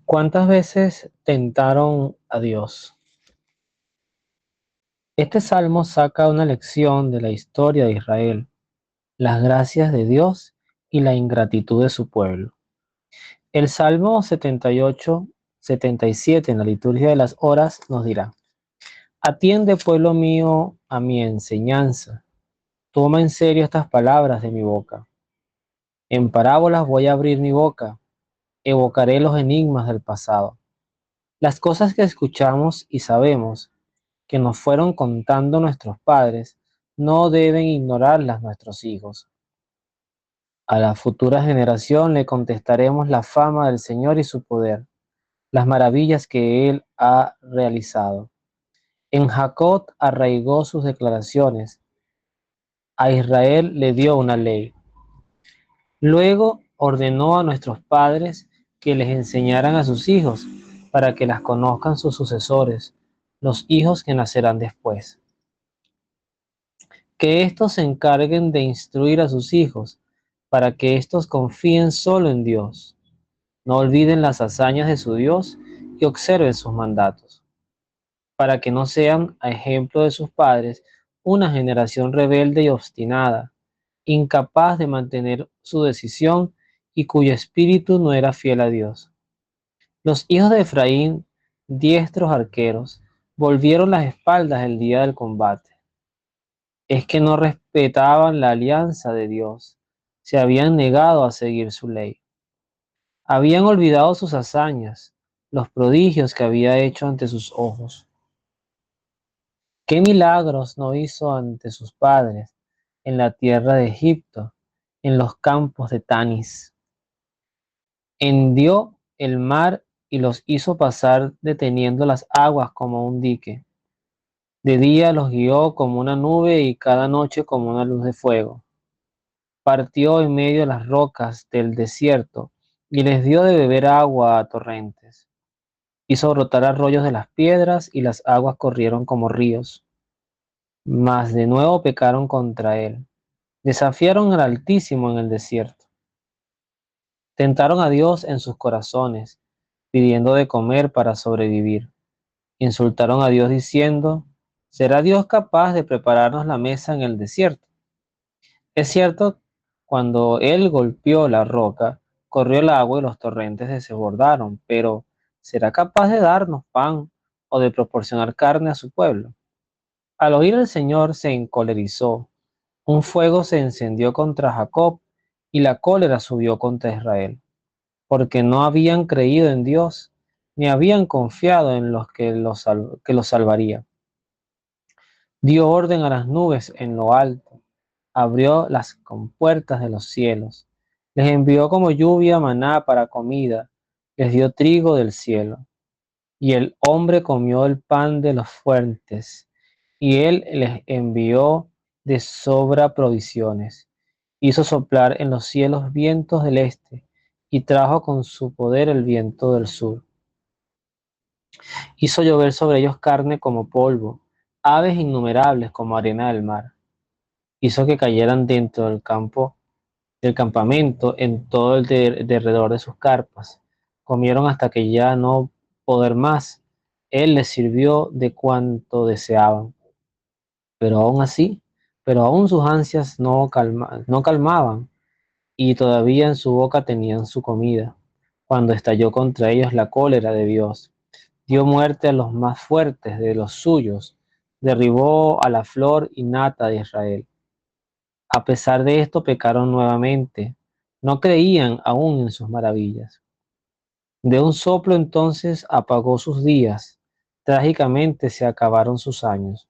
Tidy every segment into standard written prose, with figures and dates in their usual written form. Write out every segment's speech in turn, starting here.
¿Cuántas veces tentaron a Dios? Este salmo saca una lección de la historia de Israel, las gracias de Dios y la ingratitud de su pueblo. El Salmo 78, 77 en la liturgia de las horas nos dirá: Atiende, pueblo mío, a mi enseñanza. Toma en serio estas palabras de mi boca. En parábolas voy a abrir mi boca, evocaré los enigmas del pasado. Las cosas que escuchamos y sabemos que nos fueron contando nuestros padres, no deben ignorarlas nuestros hijos. A la futura generación le contestaremos la fama del Señor y su poder, las maravillas que Él ha realizado. En Jacob arraigó sus declaraciones, a Israel le dio una ley. Luego ordenó a nuestros padres que les enseñaran a sus hijos, para que las conozcan sus sucesores, los hijos que nacerán después. Que éstos se encarguen de instruir a sus hijos, para que éstos confíen solo en Dios, no olviden las hazañas de su Dios y observen sus mandatos, para que no sean, a ejemplo de sus padres, una generación rebelde y obstinada, incapaz de mantener su decisión y cuyo espíritu no era fiel a Dios. Los hijos de Efraín, diestros arqueros, volvieron las espaldas el día del combate. Es que no respetaban la alianza de Dios, se habían negado a seguir su ley. Habían olvidado sus hazañas, los prodigios que había hecho ante sus ojos. ¿Qué milagros no hizo ante sus padres en la tierra de Egipto, en los campos de Tanis? Hendió el mar y los hizo pasar deteniendo las aguas como un dique. De día los guió como una nube y cada noche como una luz de fuego. Partió en medio de las rocas del desierto y les dio de beber agua a torrentes. Hizo brotar arroyos de las piedras y las aguas corrieron como ríos. Mas de nuevo pecaron contra él. Desafiaron al Altísimo en el desierto. Tentaron a Dios en sus corazones, pidiendo de comer para sobrevivir. Insultaron a Dios diciendo: ¿será Dios capaz de prepararnos la mesa en el desierto? Es cierto, cuando él golpeó la roca, corrió el agua y los torrentes se desbordaron, pero ¿será capaz de darnos pan o de proporcionar carne a su pueblo? Al oír el Señor se encolerizó, un fuego se encendió contra Jacob y la cólera subió contra Israel, porque no habían creído en Dios, ni habían confiado en los que los salvaría. Dio orden a las nubes en lo alto, abrió las compuertas de los cielos, les envió como lluvia maná para comida, les dio trigo del cielo. Y el hombre comió el pan de los fuertes, y él les envió de sobra provisiones. Hizo soplar en los cielos vientos del este, y trajo con su poder el viento del sur. Hizo llover sobre ellos carne como polvo, aves innumerables como arena del mar. Hizo que cayeran dentro del campamento, en todo el derredor de sus carpas. Comieron hasta que ya no poder más. Él les sirvió de cuanto deseaban. Pero aún así, pero aún sus ansias no calmaban, y todavía en su boca tenían su comida. Cuando estalló contra ellos la cólera de Dios, dio muerte a los más fuertes de los suyos, derribó a la flor y nata de Israel. A pesar de esto, pecaron nuevamente, no creían aún en sus maravillas. De un soplo entonces apagó sus días, trágicamente se acabaron sus años.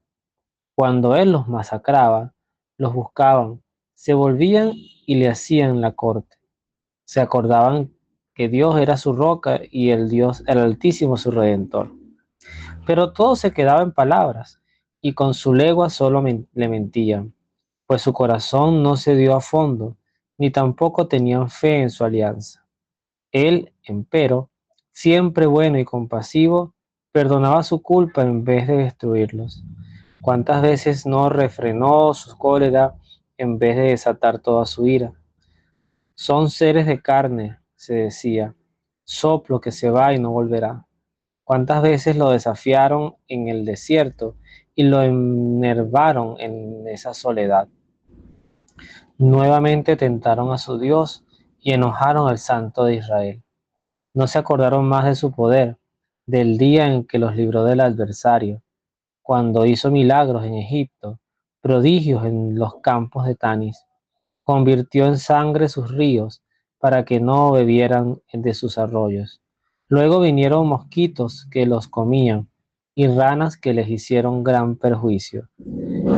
Cuando él los masacraba, los buscaban, se volvían y le hacían la corte. Se acordaban que Dios era su roca y el Dios, el Altísimo, su redentor. Pero todo se quedaba en palabras, y con su lengua solo le mentían, pues su corazón no se dio a fondo, ni tampoco tenían fe en su alianza. Él, empero, siempre bueno y compasivo, perdonaba su culpa en vez de destruirlos. ¿Cuántas veces no refrenó su cólera en vez de desatar toda su ira? Son seres de carne, se decía, soplo que se va y no volverá. ¿Cuántas veces lo desafiaron en el desierto y lo enervaron en esa soledad? Nuevamente tentaron a su Dios y enojaron al Santo de Israel. No se acordaron más de su poder, del día en que los libró del adversario, cuando hizo milagros en Egipto, prodigios en los campos de Tanis. Convirtió en sangre sus ríos para que no bebieran de sus arroyos. Luego vinieron mosquitos que los comían y ranas que les hicieron gran perjuicio.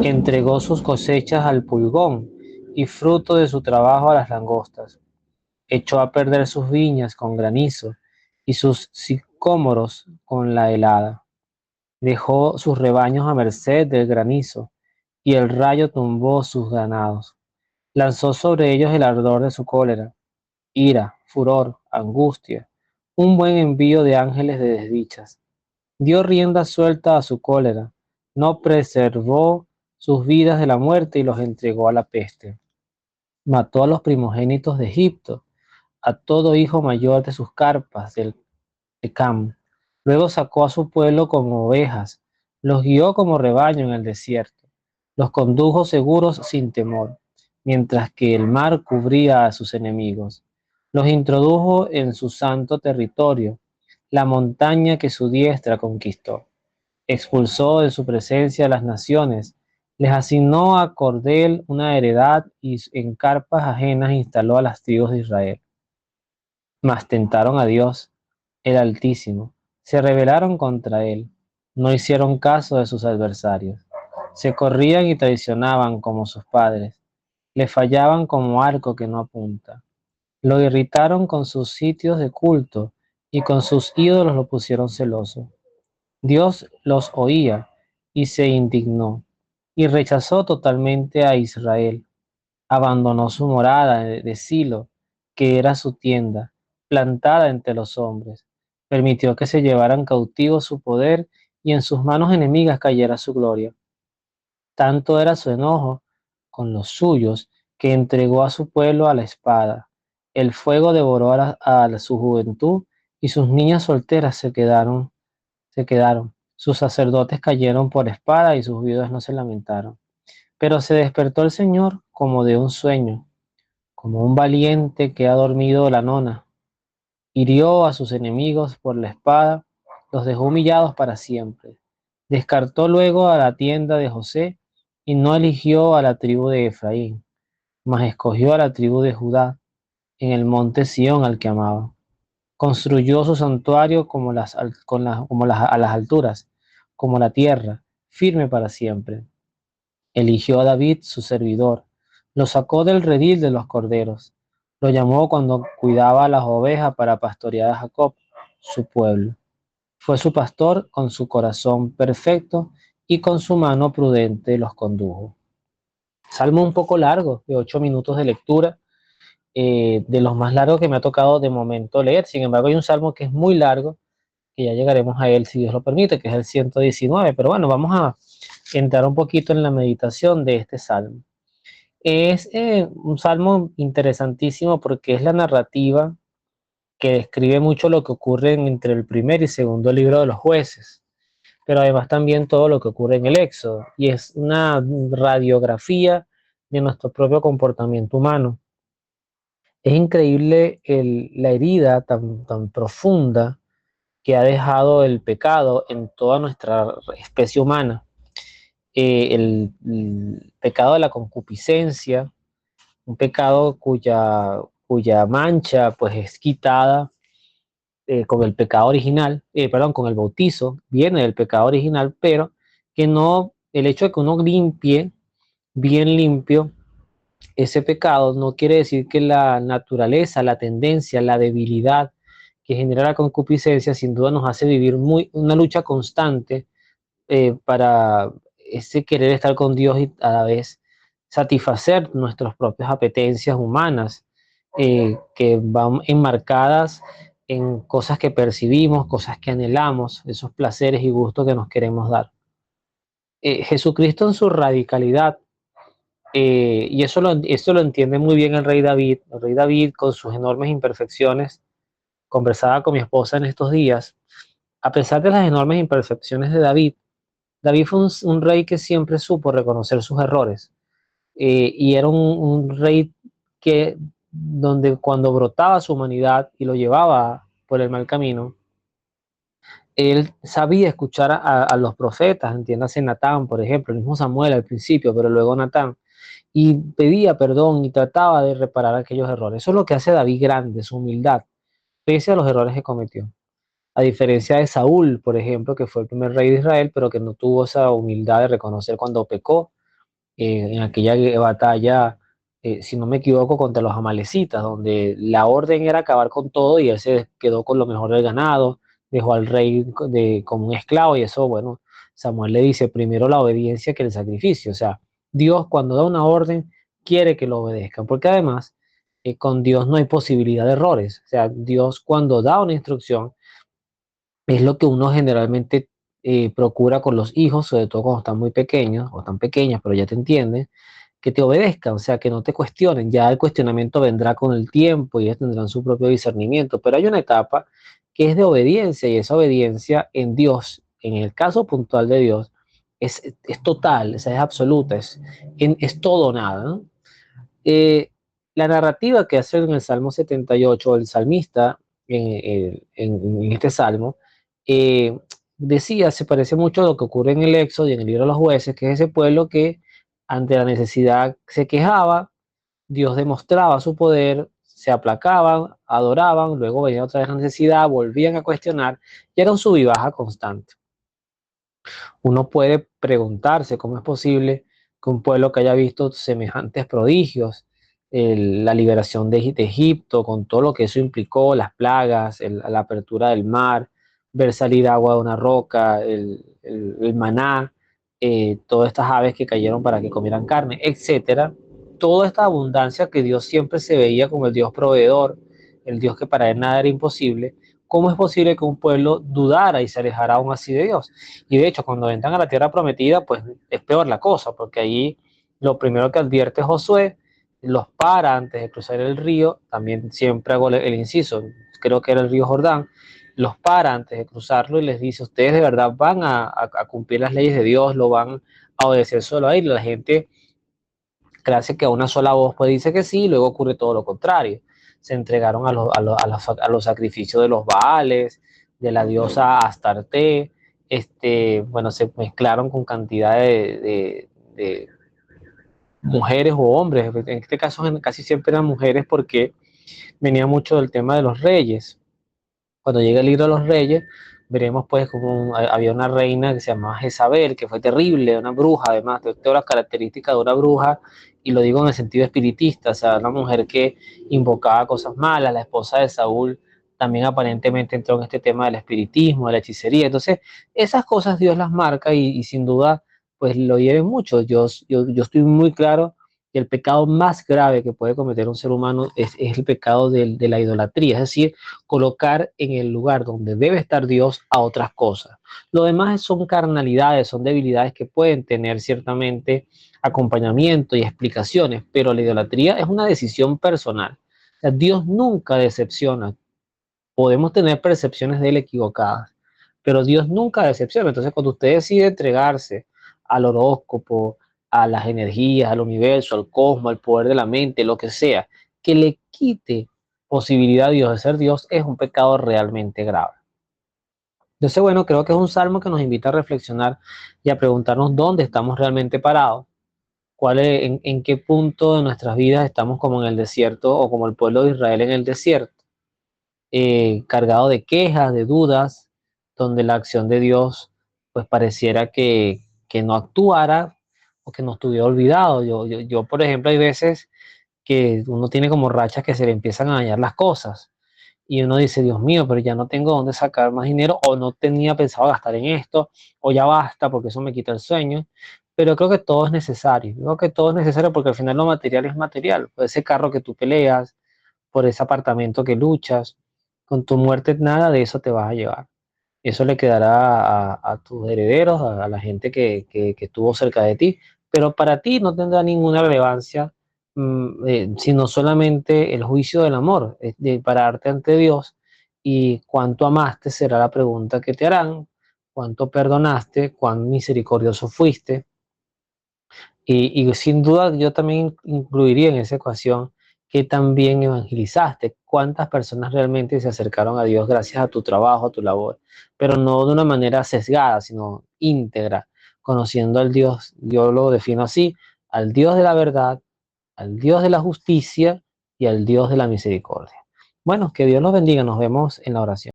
Entregó sus cosechas al pulgón y fruto de su trabajo a las langostas. Echó a perder sus viñas con granizo y sus sicómoros con la helada. Dejó sus rebaños a merced del granizo y el rayo tumbó sus ganados. Lanzó sobre ellos el ardor de su cólera, ira, furor, angustia, un buen envío de ángeles de desdichas. Dio rienda suelta a su cólera, no preservó sus vidas de la muerte y los entregó a la peste. Mató a los primogénitos de Egipto, a todo hijo mayor de sus carpas de Cam. Luego sacó a su pueblo como ovejas, los guió como rebaño en el desierto, los condujo seguros sin temor, mientras que el mar cubría a sus enemigos. Los introdujo en su santo territorio, la montaña que su diestra conquistó. Expulsó de su presencia a las naciones, les asignó a Cordel una heredad y en carpas ajenas instaló a las tribus de Israel. Mas tentaron a Dios, el Altísimo, se rebelaron contra él, no hicieron caso de sus adversarios, se corrían y traicionaban como sus padres, le fallaban como arco que no apunta, lo irritaron con sus sitios de culto y con sus ídolos lo pusieron celoso. Dios los oía y se indignó y rechazó totalmente a Israel. Abandonó su morada de Silo, que era su tienda, plantada entre los hombres. Permitió que se llevaran cautivo su poder y en sus manos enemigas cayera su gloria. Tanto era su enojo con los suyos que entregó a su pueblo a la espada. El fuego devoró su juventud y sus niñas solteras se quedaron. Sus sacerdotes cayeron por espada y sus viudas no se lamentaron. Pero se despertó el Señor como de un sueño, como un valiente que ha dormido la nona. Hirió a sus enemigos por la espada, los dejó humillados para siempre. Descartó luego a la tienda de José y no eligió a la tribu de Efraín, mas escogió a la tribu de Judá en el monte Sión al que amaba. Construyó su santuario a las alturas, como la tierra, firme para siempre. Eligió a David, su servidor, lo sacó del redil de los corderos, lo llamó cuando cuidaba a las ovejas para pastorear a Jacob, su pueblo. Fue su pastor con su corazón perfecto y con su mano prudente los condujo. Salmo un poco largo, de 8 minutos de lectura, de los más largos que me ha tocado de momento leer. Sin embargo, hay un salmo que es muy largo, que ya llegaremos a él si Dios lo permite, que es el 119. Pero bueno, vamos a entrar un poquito en la meditación de este salmo. Es un salmo interesantísimo porque es la narrativa que describe mucho lo que ocurre entre el primer y segundo libro de los jueces, pero además también todo lo que ocurre en el Éxodo, y es una radiografía de nuestro propio comportamiento humano. Es increíble la herida tan profunda que ha dejado el pecado en toda nuestra especie humana. El pecado de la concupiscencia, un pecado cuya mancha pues es quitada con el pecado original, perdón, con el bautizo, viene del pecado original, pero que no, el hecho de que uno limpie bien limpio ese pecado no quiere decir que la naturaleza, la tendencia, la debilidad que genera la concupiscencia sin duda nos hace vivir una lucha constante para ese querer estar con Dios y a la vez satisfacer nuestras propias apetencias humanas que van enmarcadas en cosas que percibimos, cosas que anhelamos, esos placeres y gustos que nos queremos dar. Jesucristo en su radicalidad, y eso lo entiende muy bien el rey David con sus enormes imperfecciones, conversaba con mi esposa en estos días, a pesar de las enormes imperfecciones de David, David fue un rey que siempre supo reconocer sus errores. Y era un rey que, donde cuando brotaba su humanidad y lo llevaba por el mal camino, él sabía escuchar a los profetas, entiéndase Natán, por ejemplo, el mismo Samuel al principio, pero luego Natán, y pedía perdón y trataba de reparar aquellos errores. Eso es lo que hace David grande, su humildad, pese a los errores que cometió. A diferencia de Saúl, por ejemplo, que fue el primer rey de Israel, pero que no tuvo esa humildad de reconocer cuando pecó en aquella batalla, si no me equivoco, contra los amalecitas, donde la orden era acabar con todo y él se quedó con lo mejor del ganado, dejó al rey como un esclavo y eso, bueno, Samuel le dice primero la obediencia que el sacrificio. O sea, Dios cuando da una orden quiere que lo obedezcan, porque además con Dios no hay posibilidad de errores. O sea, Dios cuando da una instrucción es lo que uno generalmente procura con los hijos, sobre todo cuando están muy pequeños o están pequeñas, pero ya te entienden, que te obedezcan, o sea, que no te cuestionen. Ya el cuestionamiento vendrá con el tiempo y ellos tendrán su propio discernimiento, pero hay una etapa que es de obediencia y esa obediencia en Dios, en el caso puntual de Dios, es total, o sea, es absoluta, es todo o nada, ¿no? Eh, la narrativa que hace en el Salmo 78, el salmista en este salmo, eh, decía, se parece mucho a lo que ocurre en el Éxodo y en el libro de los jueces, que es ese pueblo que ante la necesidad se quejaba, Dios demostraba su poder, se aplacaban, adoraban, luego venía otra vez la necesidad, volvían a cuestionar, y era un sub y baja constante. Uno puede preguntarse cómo es posible que un pueblo que haya visto semejantes prodigios, la liberación de Egipto, con todo lo que eso implicó, las plagas, la apertura del mar, ver salir agua de una roca, el maná, todas estas aves que cayeron para que comieran carne, etcétera. Toda esta abundancia que Dios siempre se veía como el Dios proveedor, el Dios que para él nada era imposible. ¿Cómo es posible que un pueblo dudara y se alejara aún así de Dios? Y de hecho, cuando entran a la tierra prometida, pues es peor la cosa, porque allí lo primero que advierte Josué, los para antes de cruzar el río, también siempre hago el inciso, creo que era el río Jordán, los para antes de cruzarlo y les dice, ustedes de verdad van a cumplir las leyes de Dios, lo van a obedecer solo a él. La gente cree que a una sola voz pues dice que sí, y luego ocurre todo lo contrario. Se entregaron a los sacrificios de los Baales, de la diosa Astarte, bueno, se mezclaron con cantidad de mujeres o hombres. En este caso casi siempre eran mujeres porque venía mucho del tema de los reyes. Cuando llega el libro de los reyes, veremos pues como había una reina que se llamaba Jezabel, que fue terrible, una bruja, además, de todas las características de una bruja, y lo digo en el sentido espiritista, o sea, una mujer que invocaba cosas malas. La esposa de Saúl también aparentemente entró en este tema del espiritismo, de la hechicería. Entonces, esas cosas Dios las marca y sin duda, pues lo hieren mucho. Yo estoy muy claro que el pecado más grave que puede cometer un ser humano es el pecado de la idolatría, es decir, colocar en el lugar donde debe estar Dios a otras cosas. Lo demás son carnalidades, son debilidades que pueden tener ciertamente acompañamiento y explicaciones, pero la idolatría es una decisión personal. O sea, Dios nunca decepciona. Podemos tener percepciones de él equivocadas, pero Dios nunca decepciona. Entonces, cuando usted decide entregarse al horóscopo, a las energías, al universo, al cosmos, al poder de la mente, lo que sea, que le quite posibilidad a Dios de ser Dios, es un pecado realmente grave. Entonces, bueno, creo que es un salmo que nos invita a reflexionar y a preguntarnos dónde estamos realmente parados, en qué punto de nuestras vidas estamos como en el desierto o como el pueblo de Israel en el desierto, cargado de quejas, de dudas, donde la acción de Dios pues pareciera que no actuara o que nos estuviera olvidado. Yo, por ejemplo, hay veces que uno tiene como rachas que se le empiezan a dañar las cosas y uno dice, Dios mío, pero ya no tengo dónde sacar más dinero o no tenía pensado gastar en esto o ya basta porque eso me quita el sueño. Pero creo que todo es necesario, creo que todo es necesario porque al final lo material es material. Por ese carro que tú peleas, por ese apartamento que luchas, con tu muerte nada de eso te vas a llevar. Eso le quedará a tus herederos, a la gente que estuvo cerca de ti, pero para ti no tendrá ninguna relevancia, sino solamente el juicio del amor, de pararte ante Dios Y cuánto amaste será la pregunta que te harán. Cuánto perdonaste, cuán misericordioso fuiste. Y sin duda yo también incluiría en esa ecuación que también evangelizaste, cuántas personas realmente se acercaron a Dios gracias a tu trabajo, a tu labor, pero no de una manera sesgada, sino íntegra, conociendo al Dios, yo lo defino así, al Dios de la verdad, al Dios de la justicia y al Dios de la misericordia. Bueno, que Dios los bendiga, nos vemos en la oración.